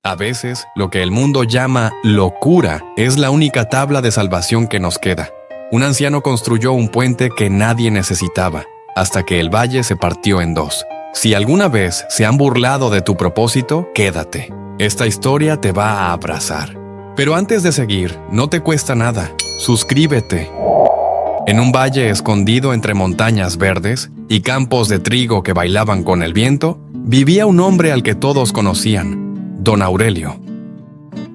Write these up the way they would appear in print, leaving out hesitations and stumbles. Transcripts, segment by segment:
A veces, lo que el mundo llama locura es la única tabla de salvación que nos queda. Un anciano construyó un puente que nadie necesitaba, hasta que el valle se partió en dos. Si alguna vez se han burlado de tu propósito, quédate. Esta historia te va a abrazar. Pero antes de seguir, no te cuesta nada. Suscríbete. En un valle escondido entre montañas verdes y campos de trigo que bailaban con el viento, vivía un hombre al que todos conocían, Don Aurelio.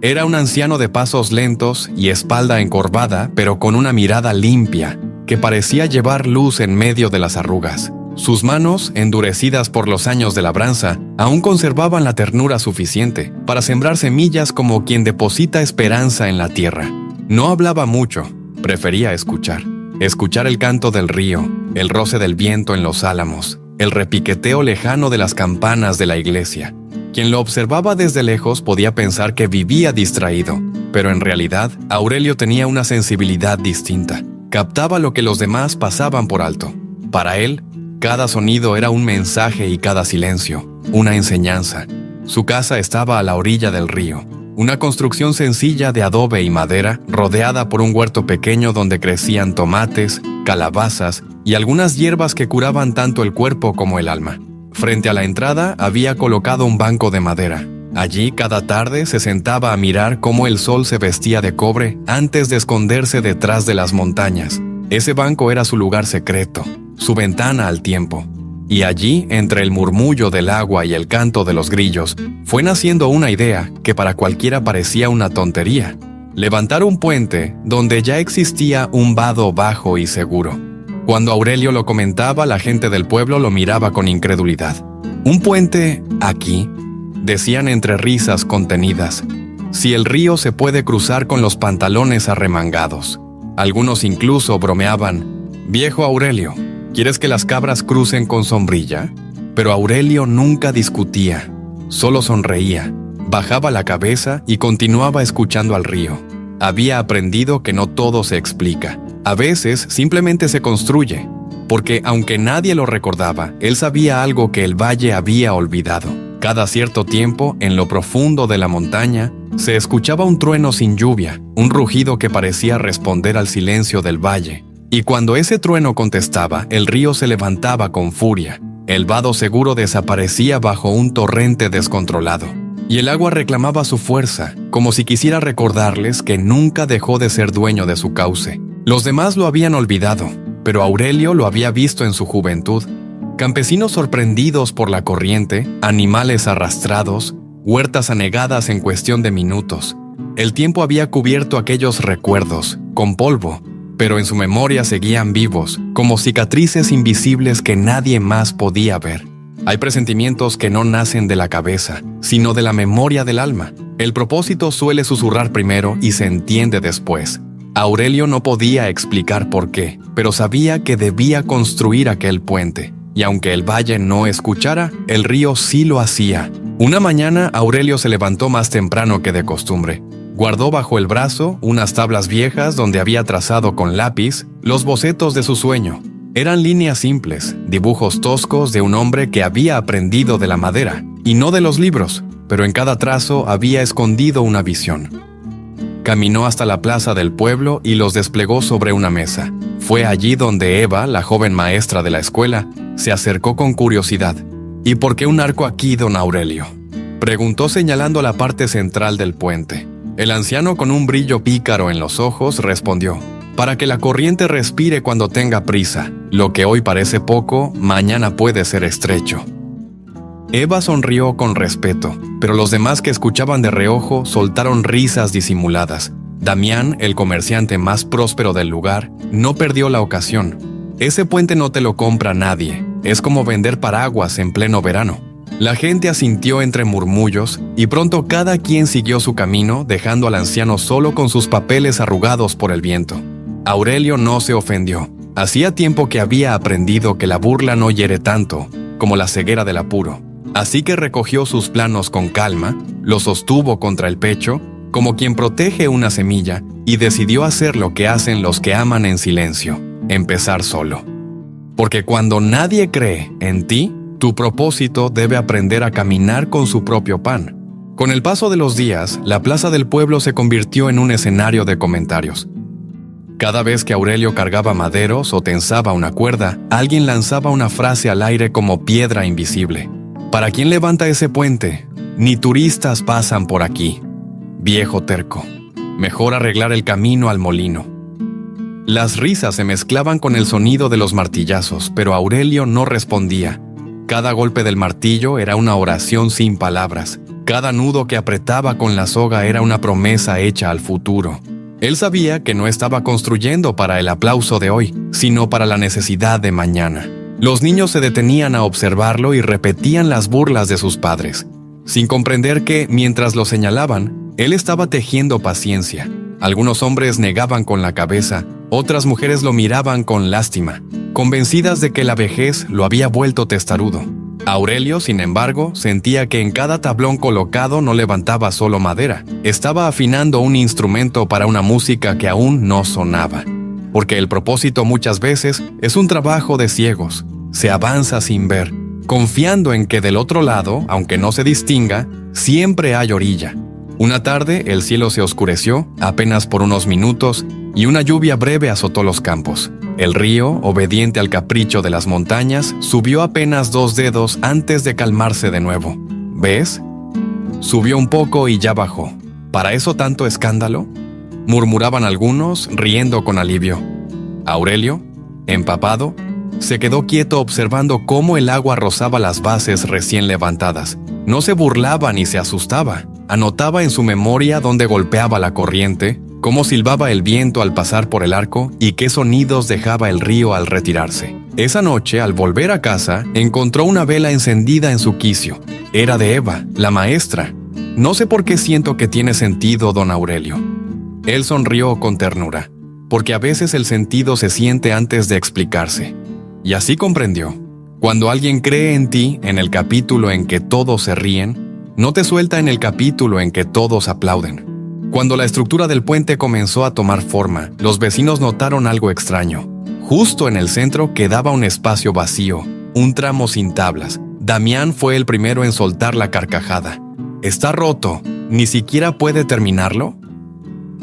Era un anciano de pasos lentos y espalda encorvada, pero con una mirada limpia, que parecía llevar luz en medio de las arrugas. Sus manos, endurecidas por los años de labranza, aún conservaban la ternura suficiente para sembrar semillas como quien deposita esperanza en la tierra. No hablaba mucho, prefería escuchar. Escuchar el canto del río, el roce del viento en los álamos, el repiqueteo lejano de las campanas de la iglesia. Quien lo observaba desde lejos podía pensar que vivía distraído, pero en realidad Aurelio tenía una sensibilidad distinta. Captaba lo que los demás pasaban por alto. Para él, cada sonido era un mensaje y cada silencio, una enseñanza. Su casa estaba a la orilla del río, una construcción sencilla de adobe y madera, rodeada por un huerto pequeño donde crecían tomates, calabazas y algunas hierbas que curaban tanto el cuerpo como el alma. Frente a la entrada había colocado un banco de madera. Allí cada tarde se sentaba a mirar cómo el sol se vestía de cobre antes de esconderse detrás de las montañas. Ese banco era su lugar secreto, su ventana al tiempo. Y allí, entre el murmullo del agua y el canto de los grillos, fue naciendo una idea que para cualquiera parecía una tontería: levantar un puente donde ya existía un vado bajo y seguro. Cuando Aurelio lo comentaba, la gente del pueblo lo miraba con incredulidad. ¿Un puente aquí?, decían entre risas contenidas. Si el río se puede cruzar con los pantalones arremangados. Algunos incluso bromeaban: «Viejo Aurelio, ¿quieres que las cabras crucen con sombrilla?». Pero Aurelio nunca discutía, solo sonreía, bajaba la cabeza y continuaba escuchando al río. Había aprendido que no todo se explica. A veces simplemente se construye, porque aunque nadie lo recordaba, él sabía algo que el valle había olvidado. Cada cierto tiempo, en lo profundo de la montaña, se escuchaba un trueno sin lluvia, un rugido que parecía responder al silencio del valle. Y cuando ese trueno contestaba, el río se levantaba con furia. El vado seguro desaparecía bajo un torrente descontrolado. Y el agua reclamaba su fuerza, como si quisiera recordarles que nunca dejó de ser dueño de su cauce. Los demás lo habían olvidado, pero Aurelio lo había visto en su juventud. Campesinos sorprendidos por la corriente, animales arrastrados, huertas anegadas en cuestión de minutos. El tiempo había cubierto aquellos recuerdos, con polvo, pero en su memoria seguían vivos, como cicatrices invisibles que nadie más podía ver. Hay presentimientos que no nacen de la cabeza, sino de la memoria del alma. El propósito suele susurrar primero y se entiende después. Aurelio no podía explicar por qué, pero sabía que debía construir aquel puente. Y aunque el valle no escuchara, el río sí lo hacía. Una mañana, Aurelio se levantó más temprano que de costumbre. Guardó bajo el brazo unas tablas viejas donde había trazado con lápiz los bocetos de su sueño. Eran líneas simples, dibujos toscos de un hombre que había aprendido de la madera, y no de los libros, pero en cada trazo había escondido una visión. Caminó hasta la plaza del pueblo y los desplegó sobre una mesa. Fue allí donde Eva, la joven maestra de la escuela, se acercó con curiosidad. «¿Y por qué un arco aquí, don Aurelio?», preguntó señalando la parte central del puente. El anciano, con un brillo pícaro en los ojos, respondió: «Para que la corriente respire cuando tenga prisa. Lo que hoy parece poco, mañana puede ser estrecho». Eva sonrió con respeto, pero los demás que escuchaban de reojo soltaron risas disimuladas. Damián, el comerciante más próspero del lugar, no perdió la ocasión. «Ese puente no te lo compra nadie. Es como vender paraguas en pleno verano». La gente asintió entre murmullos y pronto cada quien siguió su camino, dejando al anciano solo con sus papeles arrugados por el viento. Aurelio no se ofendió. Hacía tiempo que había aprendido que la burla no hiere tanto como la ceguera del apuro. Así que recogió sus planos con calma, los sostuvo contra el pecho, como quien protege una semilla, y decidió hacer lo que hacen los que aman en silencio: empezar solo. Porque cuando nadie cree en ti, tu propósito debe aprender a caminar con su propio pan. Con el paso de los días, la plaza del pueblo se convirtió en un escenario de comentarios. Cada vez que Aurelio cargaba maderos o tensaba una cuerda, alguien lanzaba una frase al aire como piedra invisible. ¿Para quién levanta ese puente? Ni turistas pasan por aquí. Viejo terco. Mejor arreglar el camino al molino. Las risas se mezclaban con el sonido de los martillazos, pero Aurelio no respondía. Cada golpe del martillo era una oración sin palabras. Cada nudo que apretaba con la soga era una promesa hecha al futuro. Él sabía que no estaba construyendo para el aplauso de hoy, sino para la necesidad de mañana. Los niños se detenían a observarlo y repetían las burlas de sus padres, sin comprender que, mientras lo señalaban, él estaba tejiendo paciencia. Algunos hombres negaban con la cabeza, otras mujeres lo miraban con lástima, convencidas de que la vejez lo había vuelto testarudo. Aurelio, sin embargo, sentía que en cada tablón colocado no levantaba solo madera, estaba afinando un instrumento para una música que aún no sonaba. Porque el propósito muchas veces es un trabajo de ciegos, se avanza sin ver, confiando en que del otro lado, aunque no se distinga, siempre hay orilla. Una tarde el cielo se oscureció, apenas por unos minutos, y una lluvia breve azotó los campos. El río, obediente al capricho de las montañas, subió apenas 2 dedos antes de calmarse de nuevo. ¿Ves? Subió un poco y ya bajó. ¿Para eso tanto escándalo?, murmuraban algunos, riendo con alivio. Aurelio, empapado, se quedó quieto observando cómo el agua rozaba las bases recién levantadas. No se burlaba ni se asustaba. Anotaba en su memoria dónde golpeaba la corriente, cómo silbaba el viento al pasar por el arco y qué sonidos dejaba el río al retirarse. Esa noche, al volver a casa, encontró una vela encendida en su quicio. Era de Eva, la maestra. No sé por qué siento que tiene sentido, don Aurelio. Él sonrió con ternura, porque a veces el sentido se siente antes de explicarse. Y así comprendió. Cuando alguien cree en ti en el capítulo en que todos se ríen, no te suelta en el capítulo en que todos aplauden. Cuando la estructura del puente comenzó a tomar forma, los vecinos notaron algo extraño. Justo en el centro quedaba un espacio vacío, un tramo sin tablas. Damián fue el primero en soltar la carcajada. «¿Está roto? ¿Ni siquiera puede terminarlo?».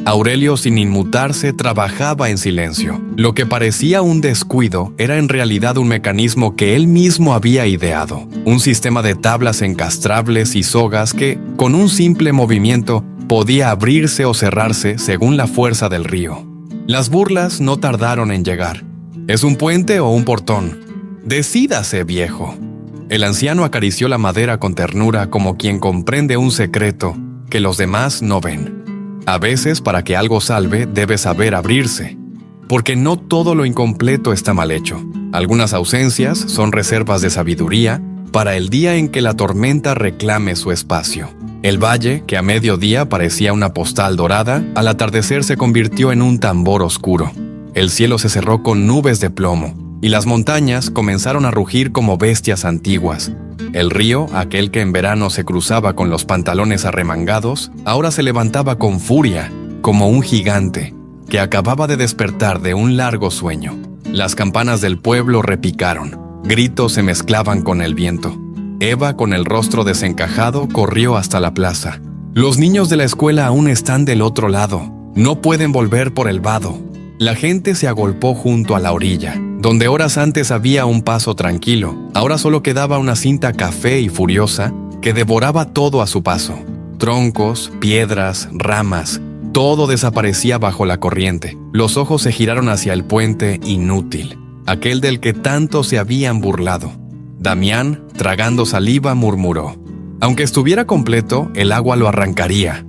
Aurelio, sin inmutarse, trabajaba en silencio. Lo que parecía un descuido era en realidad un mecanismo que él mismo había ideado. Un sistema de tablas encastrables y sogas que, con un simple movimiento, podía abrirse o cerrarse según la fuerza del río. Las burlas no tardaron en llegar. ¿Es un puente o un portón? Decídase, viejo. El anciano acarició la madera con ternura como quien comprende un secreto que los demás no ven. A veces, para que algo salve, debe saber abrirse, porque no todo lo incompleto está mal hecho. Algunas ausencias son reservas de sabiduría para el día en que la tormenta reclame su espacio. El valle, que a mediodía parecía una postal dorada, al atardecer se convirtió en un tambor oscuro. El cielo se cerró con nubes de plomo, y las montañas comenzaron a rugir como bestias antiguas. El río, aquel que en verano se cruzaba con los pantalones arremangados, ahora se levantaba con furia, como un gigante, que acababa de despertar de un largo sueño. Las campanas del pueblo repicaron, gritos se mezclaban con el viento. Eva, con el rostro desencajado, corrió hasta la plaza. Los niños de la escuela aún están del otro lado, no pueden volver por el vado. La gente se agolpó junto a la orilla. Donde horas antes había un paso tranquilo, ahora solo quedaba una cinta café y furiosa que devoraba todo a su paso. Troncos, piedras, ramas, todo desaparecía bajo la corriente. Los ojos se giraron hacia el puente inútil, aquel del que tanto se habían burlado. Damián, tragando saliva, murmuró: «Aunque estuviera completo, el agua lo arrancaría».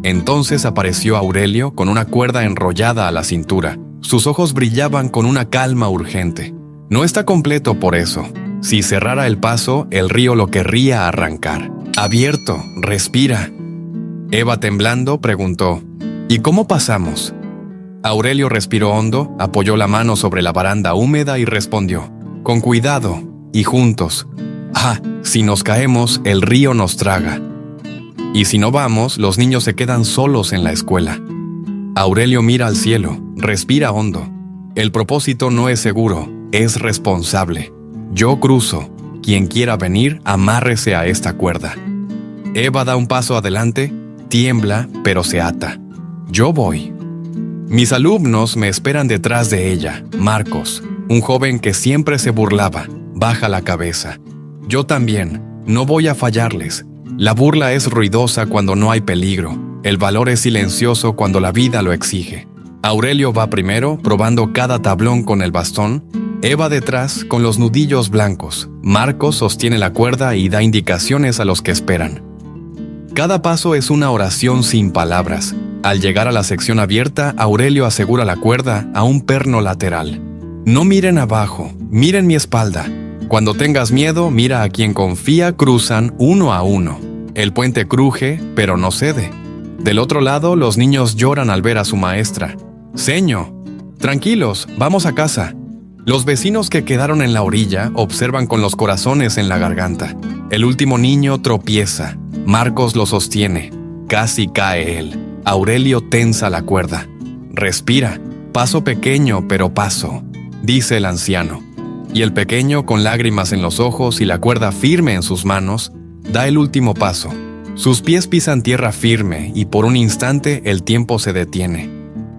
Entonces apareció Aurelio con una cuerda enrollada a la cintura. Sus ojos brillaban con una calma urgente. No está completo por eso. Si cerrara el paso, el río lo querría arrancar. Abierto, respira. Eva, temblando, preguntó: «¿Y cómo pasamos?». Aurelio respiró hondo, apoyó la mano sobre la baranda húmeda y respondió: «Con cuidado y juntos. Si nos caemos, el río nos traga. Y si no vamos, los niños se quedan solos en la escuela». Aurelio mira al cielo, respira hondo. El propósito no es seguro, es responsable. Yo cruzo. Quien quiera venir, amárrese a esta cuerda. Eva da un paso adelante, tiembla, pero se ata. Yo voy. Mis alumnos me esperan detrás de ella. Marcos, un joven que siempre se burlaba, baja la cabeza. Yo también, no voy a fallarles. La burla es ruidosa cuando no hay peligro. El valor es silencioso cuando la vida lo exige. Aurelio va primero, probando cada tablón con el bastón. Eva detrás, con los nudillos blancos. Marcos sostiene la cuerda y da indicaciones a los que esperan. Cada paso es una oración sin palabras. Al llegar a la sección abierta, Aurelio asegura la cuerda a un perno lateral. No miren abajo, miren mi espalda. Cuando tengas miedo, mira a quien confía, cruzan uno a uno. El puente cruje, pero no cede. Del otro lado, los niños lloran al ver a su maestra. Seño, tranquilos, vamos a casa. Los vecinos que quedaron en la orilla observan con los corazones en la garganta. El último niño tropieza. Marcos lo sostiene. Casi cae él. Aurelio tensa la cuerda. Respira. Paso pequeño, pero paso, dice el anciano. Y el pequeño, con lágrimas en los ojos y la cuerda firme en sus manos, da el último paso. Sus pies pisan tierra firme y por un instante el tiempo se detiene.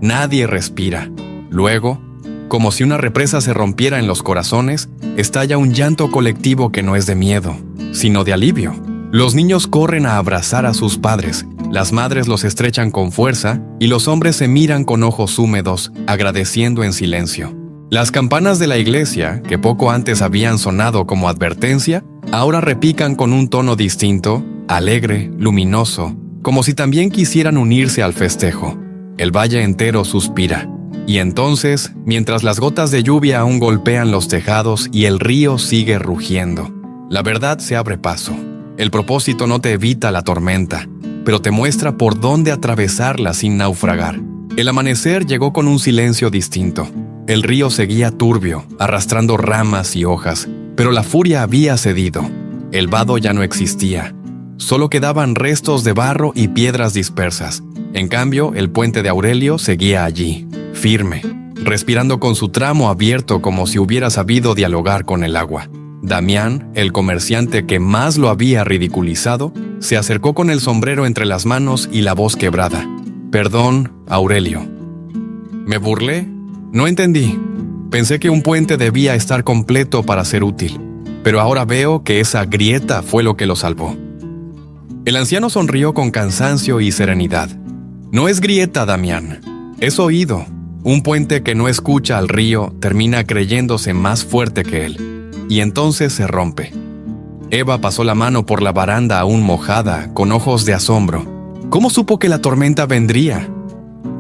Nadie respira. Luego, como si una represa se rompiera en los corazones, estalla un llanto colectivo que no es de miedo, sino de alivio. Los niños corren a abrazar a sus padres, las madres los estrechan con fuerza y los hombres se miran con ojos húmedos, agradeciendo en silencio. Las campanas de la iglesia, que poco antes habían sonado como advertencia, ahora repican con un tono distinto, alegre, luminoso, como si también quisieran unirse al festejo. El valle entero suspira. Y entonces, mientras las gotas de lluvia aún golpean los tejados y el río sigue rugiendo, la verdad se abre paso. El propósito no te evita la tormenta, pero te muestra por dónde atravesarla sin naufragar. El amanecer llegó con un silencio distinto. El río seguía turbio, arrastrando ramas y hojas, pero la furia había cedido. El vado ya no existía. Solo quedaban restos de barro y piedras dispersas. En cambio, el puente de Aurelio seguía allí, firme, respirando con su tramo abierto como si hubiera sabido dialogar con el agua. Damián, el comerciante que más lo había ridiculizado, se acercó con el sombrero entre las manos y la voz quebrada. «Perdón, Aurelio. ¿Me burlé? No entendí. Pensé que un puente debía estar completo para ser útil, pero ahora veo que esa grieta fue lo que lo salvó». El anciano sonrió con cansancio y serenidad. «No es grieta, Damián. Es oído. Un puente que no escucha al río termina creyéndose más fuerte que él. Y entonces se rompe». Eva pasó la mano por la baranda aún mojada, con ojos de asombro. ¿Cómo supo que la tormenta vendría?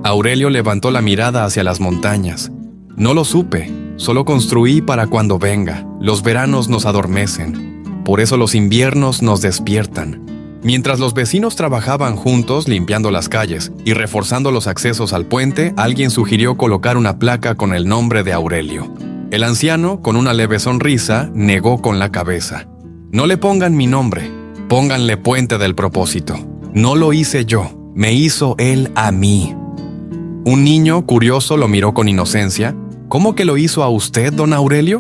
Aurelio levantó la mirada hacia las montañas. No lo supe, solo construí para cuando venga. Los veranos nos adormecen, por eso los inviernos nos despiertan. Mientras los vecinos trabajaban juntos limpiando las calles y reforzando los accesos al puente, alguien sugirió colocar una placa con el nombre de Aurelio. El anciano, con una leve sonrisa, negó con la cabeza. «No le pongan mi nombre, pónganle Puente del Propósito. No lo hice yo, me hizo él a mí». Un niño curioso lo miró con inocencia. «¿Cómo que lo hizo a usted, don Aurelio?»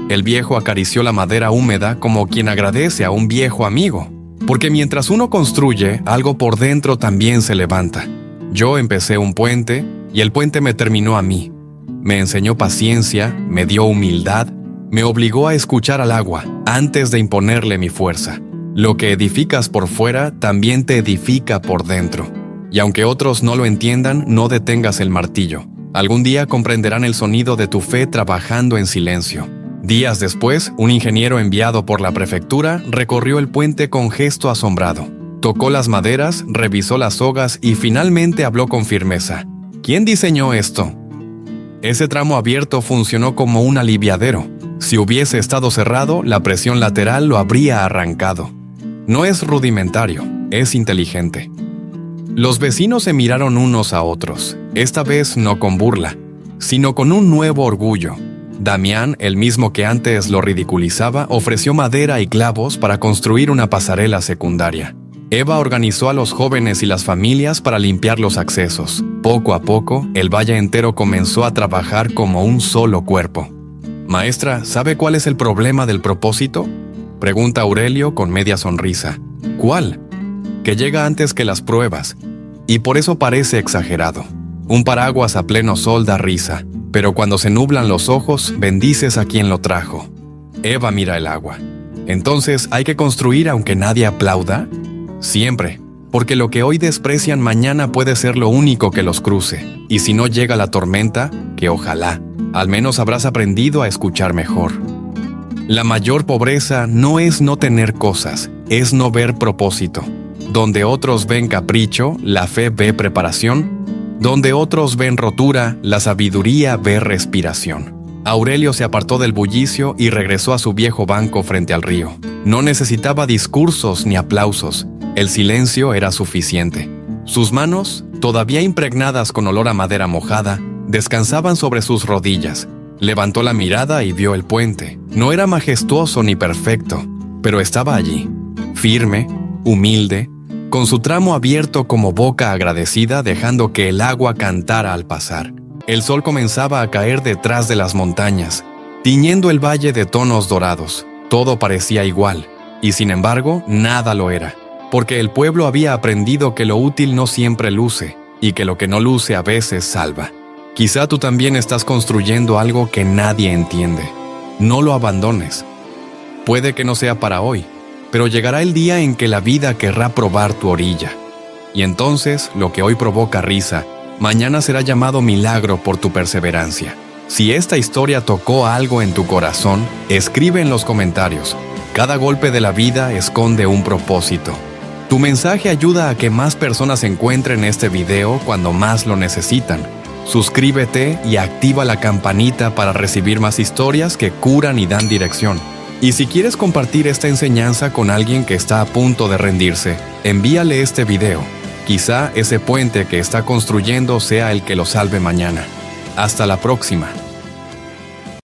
El viejo acarició la madera húmeda como quien agradece a un viejo amigo. Porque mientras uno construye, algo por dentro también se levanta. Yo empecé un puente y el puente me terminó a mí. Me enseñó paciencia, me dio humildad, me obligó a escuchar al agua antes de imponerle mi fuerza. Lo que edificas por fuera también te edifica por dentro. Y aunque otros no lo entiendan, no detengas el martillo. Algún día comprenderán el sonido de tu fe trabajando en silencio. Días después, un ingeniero enviado por la prefectura recorrió el puente con gesto asombrado. Tocó las maderas, revisó las sogas y finalmente habló con firmeza. ¿Quién diseñó esto? Ese tramo abierto funcionó como un aliviadero. Si hubiese estado cerrado, la presión lateral lo habría arrancado. No es rudimentario, es inteligente. Los vecinos se miraron unos a otros, esta vez no con burla, sino con un nuevo orgullo. Damián, el mismo que antes lo ridiculizaba, ofreció madera y clavos para construir una pasarela secundaria. Eva organizó a los jóvenes y las familias para limpiar los accesos. Poco a poco, el valle entero comenzó a trabajar como un solo cuerpo. «Maestra, ¿sabe cuál es el problema del propósito?», pregunta Aurelio con media sonrisa. «¿Cuál?». que llega antes que las pruebas, y por eso parece exagerado. Un paraguas a pleno sol da risa, pero cuando se nublan los ojos, bendices a quien lo trajo. Eva mira el agua. ¿Entonces hay que construir aunque nadie aplauda? Siempre, porque lo que hoy desprecian mañana puede ser lo único que los cruce. Y si no llega la tormenta, que ojalá, al menos habrás aprendido a escuchar mejor. La mayor pobreza no es no tener cosas, es no ver propósito. Donde otros ven capricho, la fe ve preparación. Donde otros ven rotura, la sabiduría ve respiración. Aurelio se apartó del bullicio y regresó a su viejo banco frente al río. No necesitaba discursos ni aplausos, el silencio era suficiente. Sus manos, todavía impregnadas con olor a madera mojada, descansaban sobre sus rodillas. Levantó la mirada y vio el puente. No era majestuoso ni perfecto, pero estaba allí, firme, humilde, con su tramo abierto como boca agradecida, dejando que el agua cantara al pasar. El sol comenzaba a caer detrás de las montañas, tiñendo el valle de tonos dorados. Todo parecía igual, y sin embargo, nada lo era, porque el pueblo había aprendido que lo útil no siempre luce, y que lo que no luce a veces salva. Quizá tú también estás construyendo algo que nadie entiende. No lo abandones. Puede que no sea para hoy, pero llegará el día en que la vida querrá probar tu orilla. Y entonces, lo que hoy provoca risa, mañana será llamado milagro por tu perseverancia. Si esta historia tocó algo en tu corazón, escribe en los comentarios. Cada golpe de la vida esconde un propósito. Tu mensaje ayuda a que más personas encuentren este video cuando más lo necesitan. Suscríbete y activa la campanita para recibir más historias que curan y dan dirección. Y si quieres compartir esta enseñanza con alguien que está a punto de rendirse, envíale este video. Quizá ese puente que está construyendo sea el que lo salve mañana. Hasta la próxima.